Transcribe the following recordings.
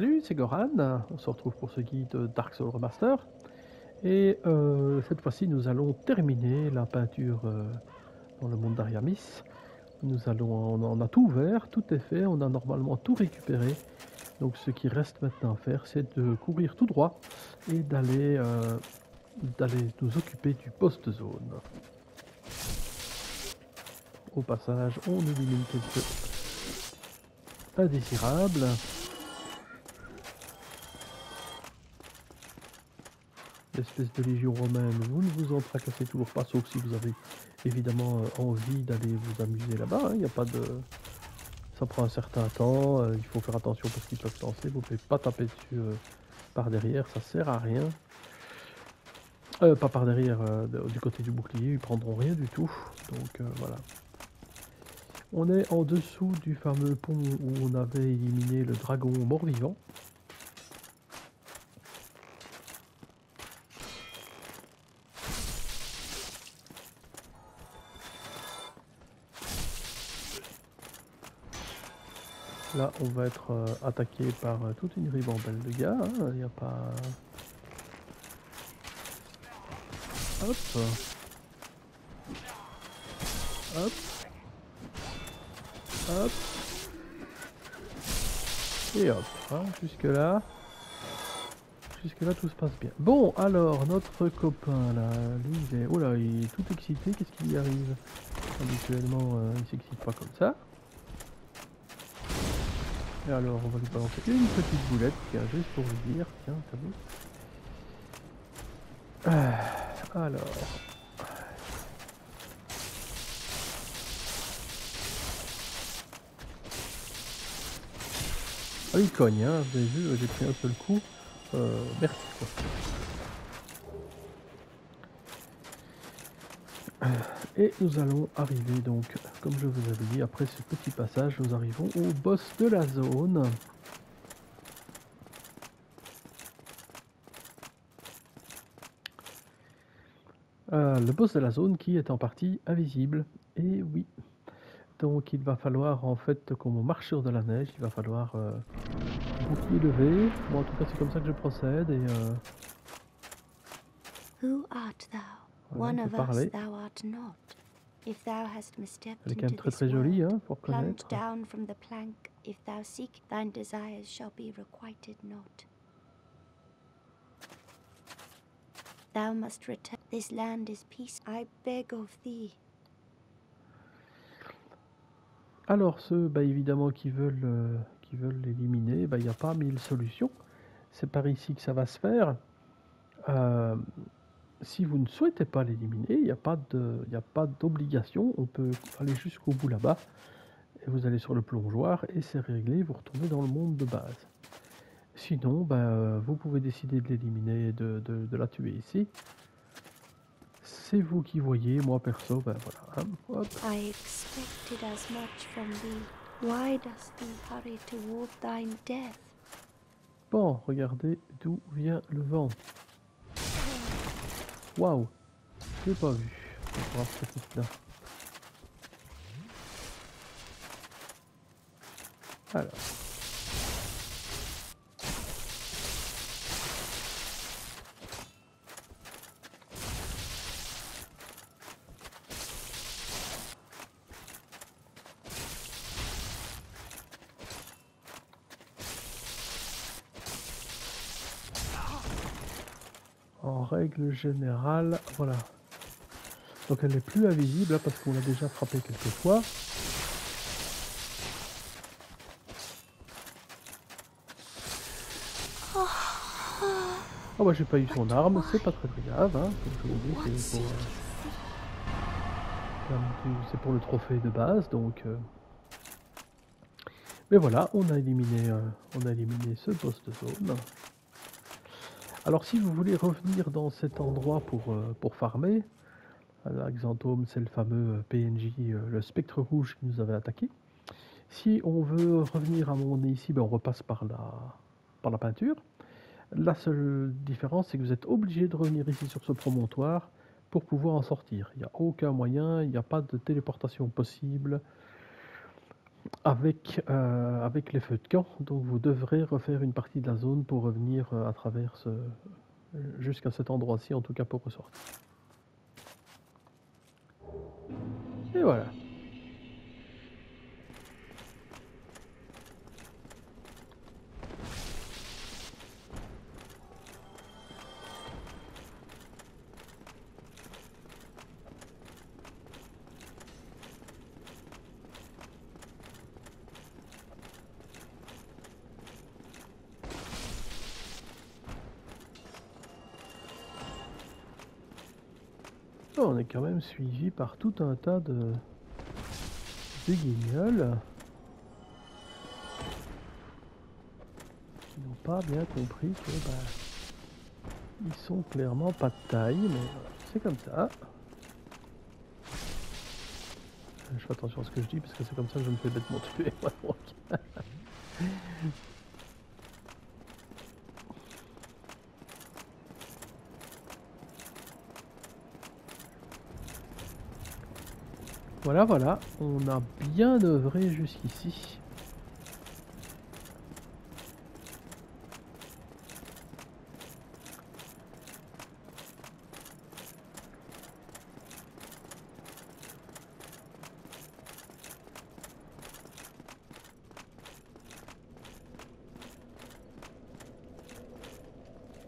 Salut, c'est Goran. On se retrouve pour ce guide Dark Souls Remaster. Et cette fois-ci, nous allons terminer la peinture dans le monde d'Ariamis. On a tout ouvert, tout est fait, on a normalement tout récupéré. Donc ce qui reste maintenant à faire, c'est de courir tout droit et d'aller nous occuper du boss de zone. Au passage, on élimine quelques indésirables. L'espèce de légion romaine, vous ne vous en tracassez toujours pas, sauf si vous avez évidemment envie d'aller vous amuser là-bas. Il n'y a pas de... Ça prend un certain temps, il faut faire attention parce qu'ils peuvent lancer, vous ne pouvez pas taper dessus par derrière, ça sert à rien. Pas par derrière, du côté du bouclier, ils prendront rien du tout. Donc voilà. On est en dessous du fameux pont où on avait éliminé le dragon mort-vivant. Là, on va être attaqué par toute une ribambelle de gars. Il n'y a pas... Hop. Hop. Hop. Et hop. Hein, jusque-là, tout se passe bien. Bon, alors, notre copain, là, lui, il est... Oh là, il est tout excité. Qu'est-ce qui lui arrive? Habituellement, il s'excite pas comme ça. Et alors, on va lui balancer une petite boulette, tiens, juste pour lui dire, tiens, t'as vu? Alors... Ah, il cogne, hein, vous avez vu, j'ai pris un seul coup. Merci, quoi. Et nous allons arriver donc, comme je vous avais dit, après ce petit passage, nous arrivons au boss de la zone. Le boss de la zone qui est en partie invisible. Et oui, donc il va falloir en fait, comme on marche sur de la neige, il va falloir bouclier levé. Bon, en tout cas c'est comme ça que je procède et Who art thou? voilà, One on peut of us parler. thou art not. If thou hast misstepped Elle est quand même into très this très jolie, world, hein, faut plunge reconnaître. down from the plank. If thou seek thine desires shall be requited not. Thou must return. This land is peace. I beg of thee. Alors ceux évidemment qui veulent l'éliminer, il n'y a pas mille solutions. C'est par ici que ça va se faire. Si vous ne souhaitez pas l'éliminer, il n'y a pas d'obligation. On peut aller jusqu'au bout là-bas. Et vous allez sur le plongeoir et c'est réglé. Vous retournez dans le monde de base. Sinon, vous pouvez décider de l'éliminer, de la tuer ici. C'est vous qui voyez. Moi perso, voilà. Hein, hop. I expected as much from thee. Why dost thee hurry toward thine death? Bon, regardez d'où vient le vent. Waouh, je l'ai pas vu. On va voir cette petite là. Alors. En règle générale, voilà. Donc elle n'est plus invisible là, parce qu'on l'a déjà frappé quelques fois. Oh j'ai pas eu son arme, c'est pas très grave, hein, comme je vous dis, c'est pour le trophée de base, donc... Mais voilà, on a éliminé ce boss de zone. Alors si vous voulez revenir dans cet endroit pour farmer, Xantome, c'est le fameux PNJ, le spectre rouge qui nous avait attaqué. Si on veut revenir à un moment donné ici, on repasse par la peinture. La seule différence, c'est que vous êtes obligé de revenir ici sur ce promontoire pour pouvoir en sortir. Il n'y a aucun moyen, il n'y a pas de téléportation possible. avec les feux de camp. Donc vous devrez refaire une partie de la zone pour revenir à travers jusqu'à cet endroit-ci, en tout cas pour ressortir. Et voilà. On est quand même suivi par tout un tas de guignols qui n'ont pas bien compris que ils sont clairement pas de taille, mais voilà, c'est comme ça. Je fais attention à ce que je dis parce que c'est comme ça que je me fais bêtement tuer. Voilà, voilà, on a bien œuvré jusqu'ici.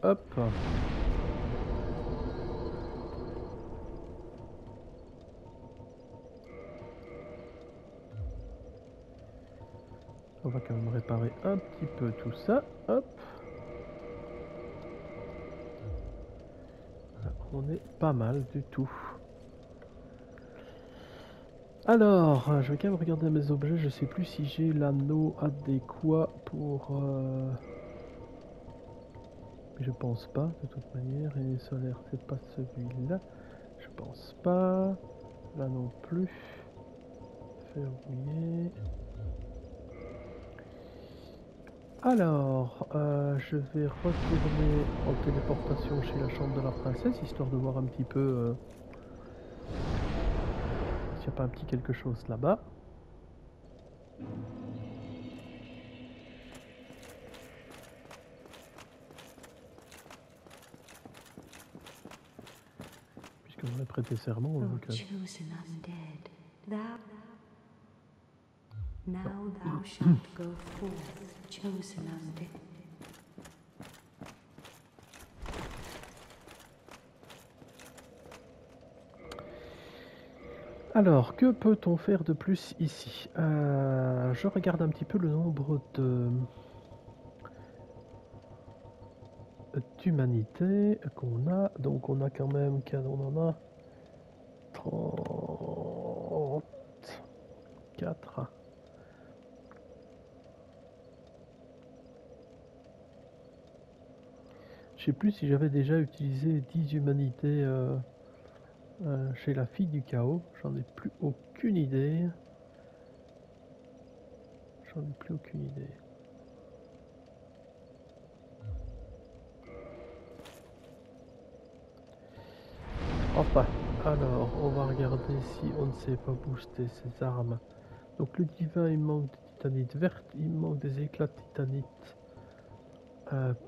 Hop. On va quand même réparer un petit peu tout ça. Hop. On est pas mal du tout. Alors, je vais quand même regarder mes objets. Je sais plus si j'ai l'anneau adéquat pour... Je pense pas, de toute manière. Et solaire, c'est pas celui-là. Je pense pas. Là non plus. Verrouillé. Alors, je vais retourner en téléportation chez la chambre de la princesse, histoire de voir un petit peu s'il n'y a pas un petit quelque chose là-bas. Puisqu'on a prêté serment, on veut que... Now thou shalt go forth, chosen undead. Alors, que peut-on faire de plus ici? Je regarde un petit peu le nombre d'humanités qu'on a. Donc on a quand même, on en a 34. Je sais plus si j'avais déjà utilisé 10 humanités chez la fille du chaos. J'en ai plus aucune idée. J'en ai plus aucune idée. Enfin, alors, on va regarder si on ne sait pas booster ses armes. Donc le divin, il manque des titanites vertes, il manque des éclats de titanite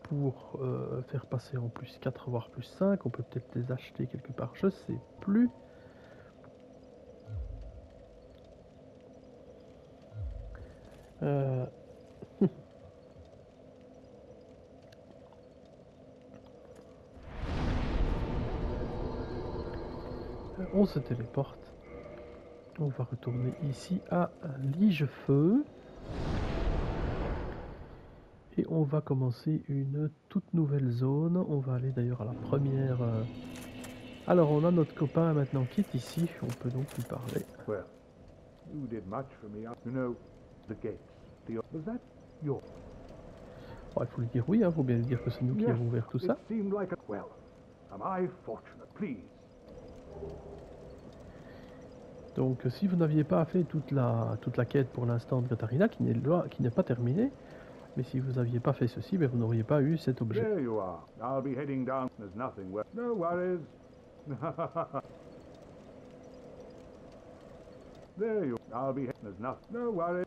pour faire passer en plus 4 voire plus 5. On peut peut-être les acheter quelque part, je sais plus. On se téléporte. On va retourner ici à Ligefeu. Et on va commencer une toute nouvelle zone. On va aller d'ailleurs à la première... Alors on a notre copain maintenant qui est ici. On peut donc lui parler. Well, you did much for me. You know, the gates. Was that your... Oh, il faut lui dire oui, il faut bien lui dire que c'est nous qui avons ouvert tout ça. It seemed like a... Well, am I fortunate, please? Donc si vous n'aviez pas fait toute la quête pour l'instant de Katarina, qui n'est pas terminée, mais si vous n'aviez pas fait ceci, ben, vous n'auriez pas eu cet objet. There you are. I'll be heading down. There's nothing where... No worries. There you I'll be... There's nothing. No worry.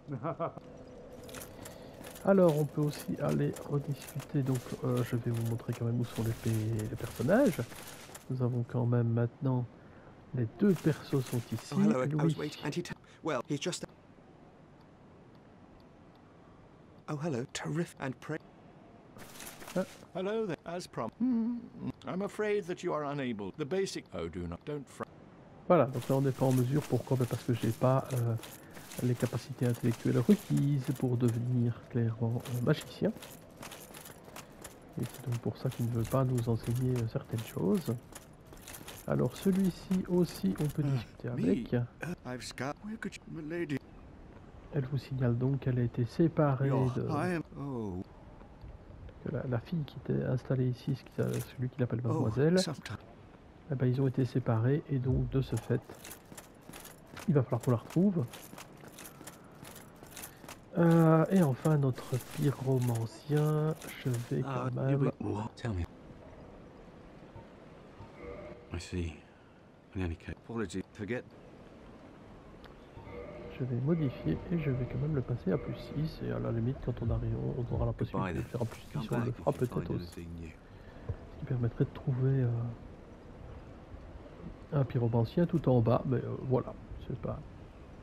Alors, on peut aussi aller rediscuter. Donc, je vais vous montrer quand même où sont les personnages. Nous avons quand même maintenant les deux persos sont ici. Oh, hello. I Louis. was waiting. And well, he's just... Oh, hello. Terrific. And pray... Hello there. As I'm afraid that you are unable. The basic... Oh, don't Voilà, donc là on n'est pas en mesure. Pourquoi? Parce que j'ai pas les capacités intellectuelles requises pour devenir clairement magicien. Et c'est donc pour ça qu'il ne veut pas nous enseigner certaines choses. Alors celui-ci aussi on peut discuter avec. I've scout... Where could you... Milady... Elle vous signale donc qu'elle a été séparée de... Oh... que la fille qui était installée ici, celui qui l'appelle mademoiselle, eh ben, ils ont été séparés et donc de ce fait, il va falloir qu'on la retrouve. Et enfin notre pyromancien, je vais quand même... Tell me. I see. In any case, apology. Forget. Je vais modifier et je vais quand même le passer à plus 6 et à la limite quand on arrive, on aura la possibilité de faire un plus 6, on le fera peut-être aussi. Ce qui permettrait de trouver un pyromancien tout en bas, mais voilà, c'est pas,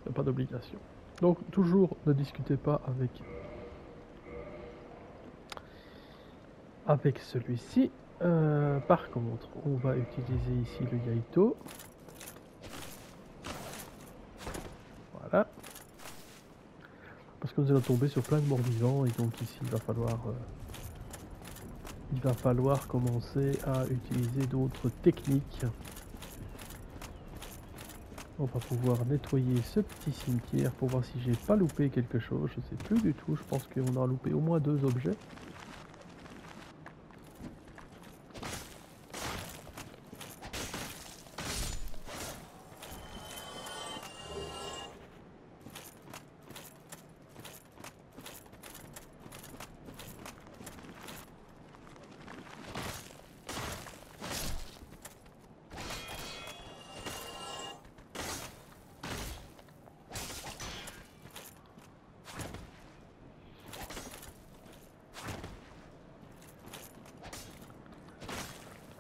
y a pas d'obligation. Donc toujours ne discutez pas avec celui-ci. Par contre, on va utiliser ici le Yaito. Voilà. Parce que nous allons tomber sur plein de morts vivants et donc ici il va falloir commencer à utiliser d'autres techniques. On va pouvoir nettoyer ce petit cimetière pour voir si j'ai pas loupé quelque chose. Je sais plus du tout, je pense qu'on a loupé au moins 2 objets.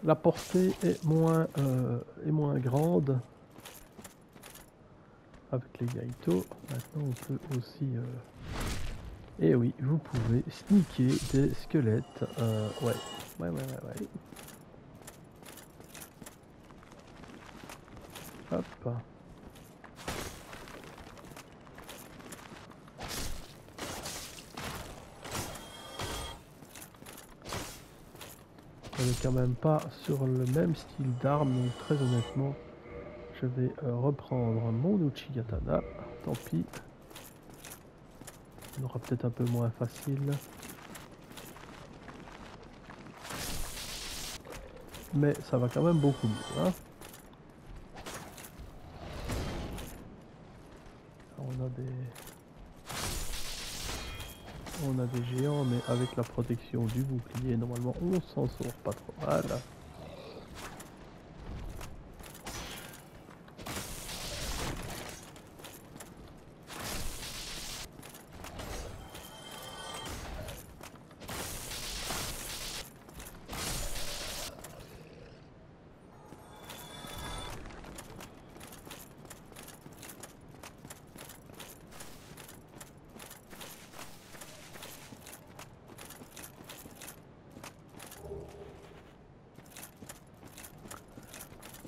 La portée est moins grande avec les Yaito. Maintenant on peut aussi... Et oui, vous pouvez sneaker des squelettes. Ouais. Hop. On n'est quand même pas sur le même style d'arme, donc très honnêtement, je vais reprendre mon Uchigatana. Tant pis. On aura peut-être un peu moins facile. Mais ça va quand même beaucoup mieux. Hein. On a des géants, mais avec la protection du bouclier, normalement on s'en sort pas trop mal.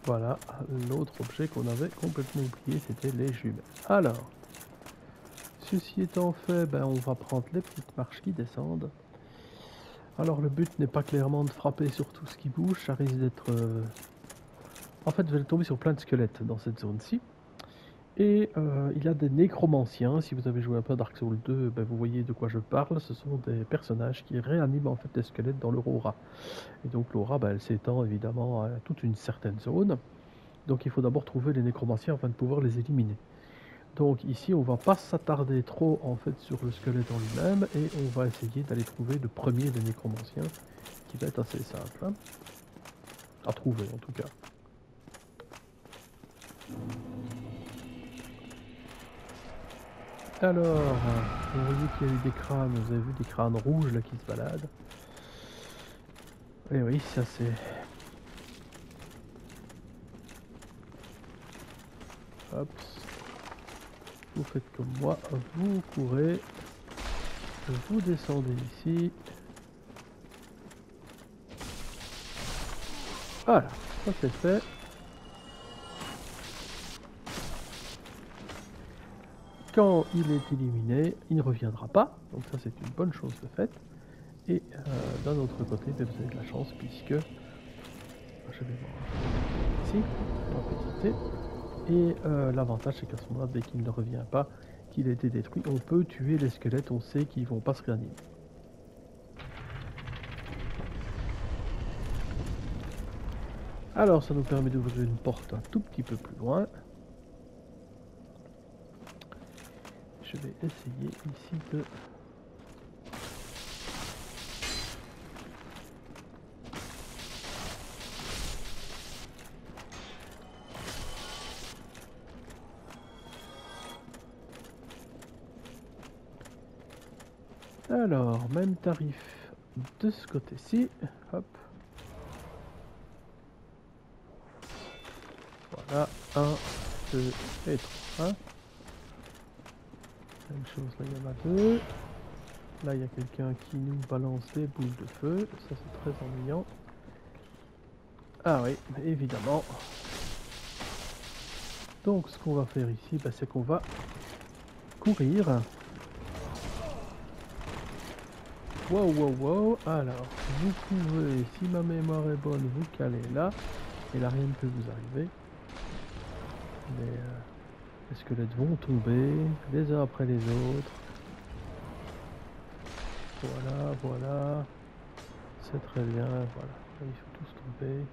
Voilà, l'autre objet qu'on avait complètement oublié, c'était les jumelles. Alors, ceci étant fait, ben, on va prendre les petites marches qui descendent. Alors le but n'est pas clairement de frapper sur tout ce qui bouge, ça risque d'être... En fait, vous allez tomber sur plein de squelettes dans cette zone-ci. Et il y a des nécromanciens, si vous avez joué un peu à Dark Souls 2, ben, vous voyez de quoi je parle, ce sont des personnages qui réaniment en fait des squelettes dans leur aura. Et donc l'aura, ben, elle s'étend évidemment à toute une certaine zone. Donc il faut d'abord trouver les nécromanciens afin de pouvoir les éliminer. Donc ici on va pas s'attarder trop en fait sur le squelette en lui-même et on va essayer d'aller trouver le premier des nécromanciens qui va être assez simple. Hein, à trouver en tout cas. Alors, vous voyez qu'il y a eu des crânes, vous avez vu des crânes rouges là qui se baladent. Et oui, ça c'est... Hop. Vous faites comme moi, vous courez, vous descendez ici. Voilà, ça c'est fait. Quand il est éliminé, il ne reviendra pas, donc ça c'est une bonne chose de fait. Et d'un autre côté, vous avez de la chance puisque je vais voir ici, rapidité. Et l'avantage c'est qu'à ce moment-là, dès qu'il ne revient pas, qu'il a été détruit, on peut tuer les squelettes, on sait qu'ils vont pas se réanimer. Alors ça nous permet d'ouvrir une porte un tout petit peu plus loin. Je vais essayer ici de... Alors, même tarif de ce côté-ci. Hop. Voilà, 1, 2 et 3. Même chose, là il y en a 2. Là il y a quelqu'un qui nous balance des boules de feu. Ça c'est très ennuyant. Ah oui, évidemment. Donc ce qu'on va faire ici, bah, c'est qu'on va courir. Wow, wow, wow. Alors, vous pouvez, si ma mémoire est bonne, vous caler là. Et là, rien ne peut vous arriver. Les squelettes vont tomber, les uns après les autres. Voilà, voilà. C'est très bien, voilà. Là, ils sont tous tombés.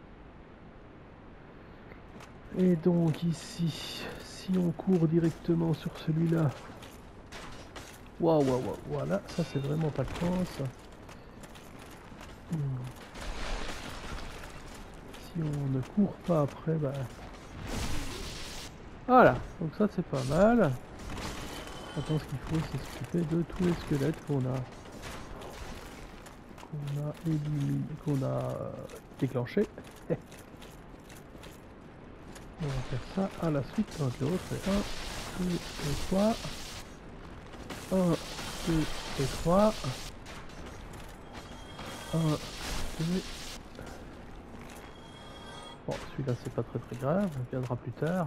Et donc ici, si on court directement sur celui-là... Waouh, waouh, waouh, voilà, ça c'est vraiment pas de chance. Si on ne court pas après, bah... Voilà, donc ça c'est pas mal. Maintenant ce qu'il faut c'est s'occuper de tous les squelettes qu'on a éliminés, qu'on a déclenchés. On va faire ça à la suite l'un de l'autre. 1, 2 et 3. 1, 2 et 3. 1, 2. Bon, celui-là c'est pas très grave, on viendra plus tard.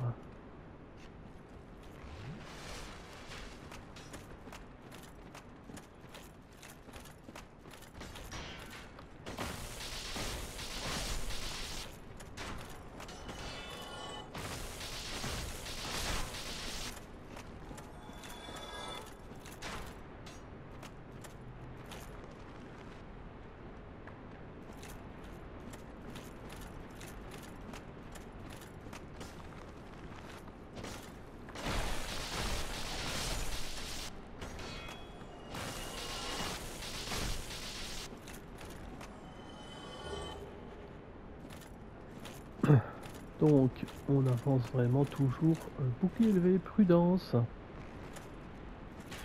Donc, on avance vraiment toujours bouclier élevé, prudence.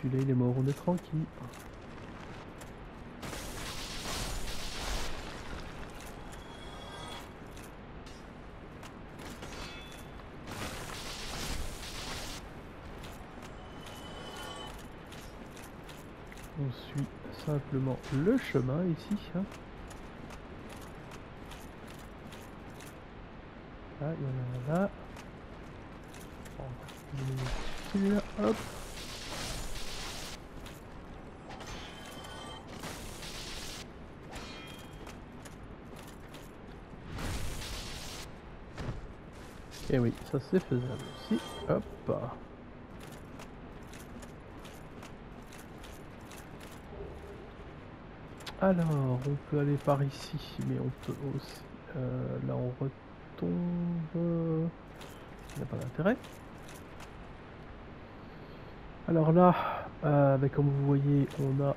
Celui-là, il est mort, on est tranquille. On suit simplement le chemin ici. Hein. Là, il y en a un là. Celui-là, hop. Et oui, ça c'est faisable aussi. Hop. Alors, on peut aller par ici, mais on peut aussi... là, on retombe... Il n'y a pas d'intérêt. Alors là, comme vous voyez, on a...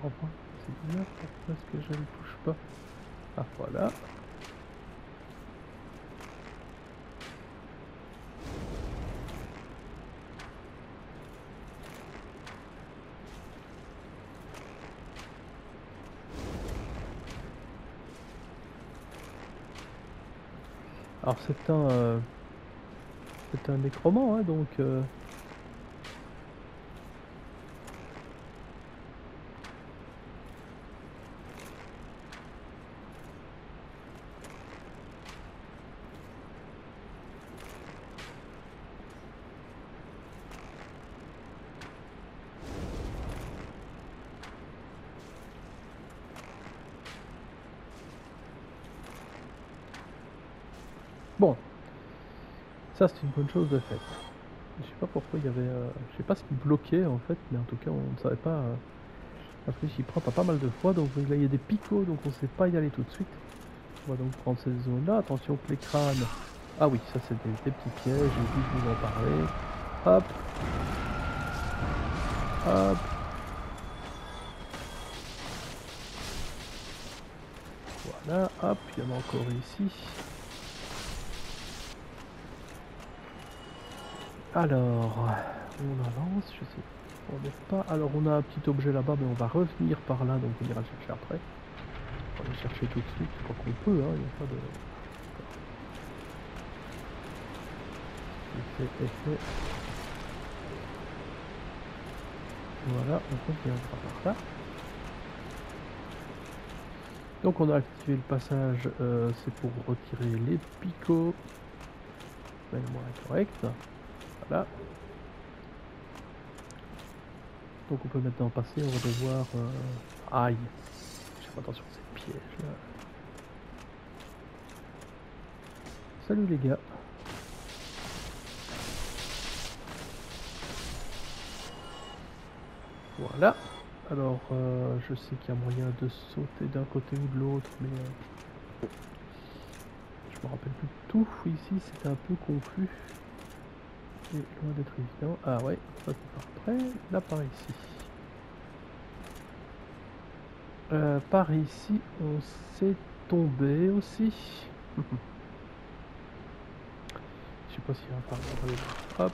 comprends pas. C'est bizarre, pourquoi est-ce que je ne touche pas? Ah, voilà. Alors c'est un nécromant, hein, donc bon, ça c'est une bonne chose de fait. Je sais pas pourquoi il y avait, je sais pas ce qui bloquait en fait, mais en tout cas on ne savait pas. Après j'y prends pas mal de fois, donc là il y a des picots, donc on sait pas y aller tout de suite. On va donc prendre cette zone là, attention que les crânes. Ah oui, ça c'est des petits pièges, j'ai oublié de vous en parler. Hop. Hop. Voilà, hop, il y en a encore ici. Alors, on avance, je sais. On n'est pas. Alors on a un petit objet là-bas, mais on va revenir par là, donc on ira le chercher après. On va le chercher tout de suite, je crois qu'on peut, hein, il n'y a pas de. Effet. Voilà, on reviendra par là. Donc on a activé le passage, c'est pour retirer les picots. C'est moins correct. Voilà. Donc on peut maintenant passer, on va devoir... Aïe. Je fais attention à ces pièges là. Salut les gars. Voilà. Alors je sais qu'il y a moyen de sauter d'un côté ou de l'autre, mais je me rappelle plus de tout. Ici c'était un peu confus. Et loin d'être évident. Ah ouais, ça c'est par près. Là par ici. Par ici, on s'est tombé aussi. Je sais pas s'il y a un par là. Hop.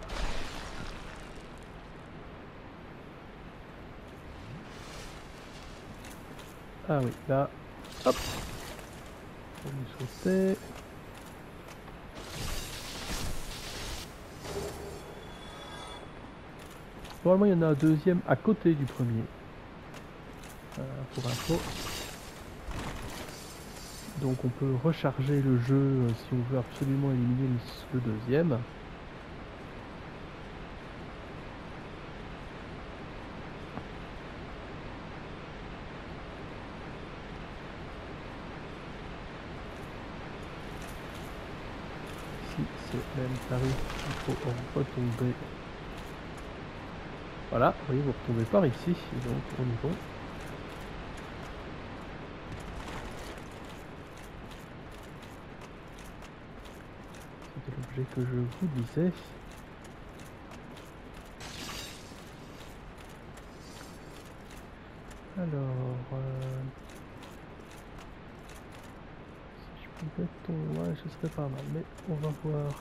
Ah oui, là. Hop. On y sautait. Normalement, il y en a un deuxième à côté du premier. Pour info. Donc on peut recharger le jeu si on veut absolument éliminer le deuxième. Ici c'est même tarif, il faut retomber. Voilà, vous voyez, vous retombez par ici, et donc on y va. C'était l'objet que je vous disais. Alors, si je pouvais tomber, ouais, ce serait pas mal, mais on va voir.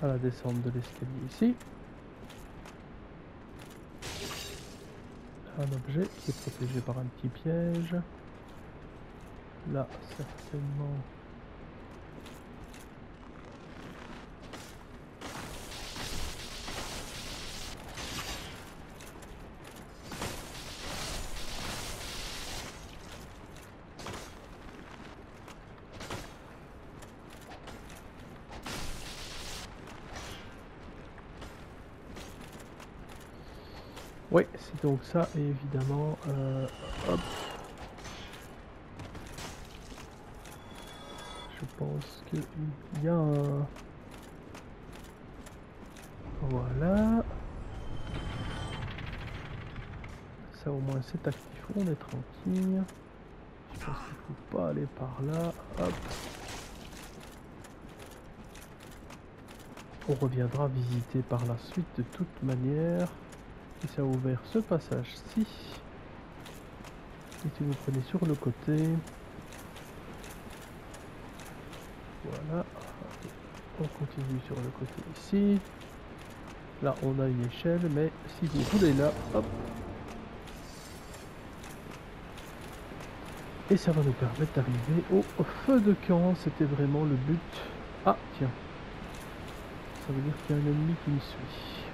À la descente de l'escalier ici. Un objet qui est protégé par un petit piège. Là, certainement. Oui, c'est donc ça, et évidemment, hop. Je pense qu'il y a un... Voilà. Ça là au moins c'est actif, on est tranquille. Je pense qu'il faut pas aller par là. Hop. On reviendra visiter par la suite de toute manière. Et ça a ouvert ce passage-ci. Et si vous prenez sur le côté. Voilà. On continue sur le côté ici. Là on a une échelle, mais si vous roulez là, hop. Et ça va nous permettre d'arriver au feu de camp. C'était vraiment le but. Ah tiens. Ça veut dire qu'il y a un ennemi qui me suit.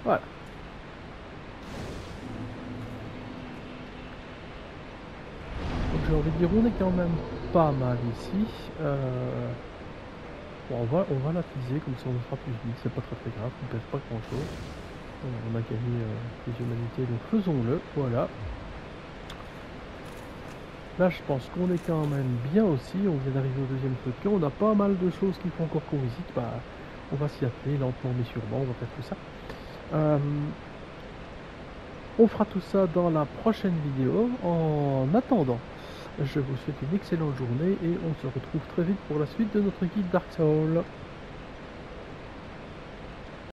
Voilà. Donc j'ai envie de dire, on est quand même pas mal ici. Bon, on va l'attiser, comme ça on le fera plus vite, c'est pas très grave, on ne pèse pas grand chose. On a gagné des humanités, donc faisons-le, voilà. Là je pense qu'on est quand même bien aussi, on vient d'arriver au deuxième truc, on a pas mal de choses qu'il faut encore qu'on visite, bah on va s'y atteler lentement mais sûrement, on va faire tout ça. On fera tout ça dans la prochaine vidéo. En attendant, je vous souhaite une excellente journée et on se retrouve très vite pour la suite de notre guide Dark Souls.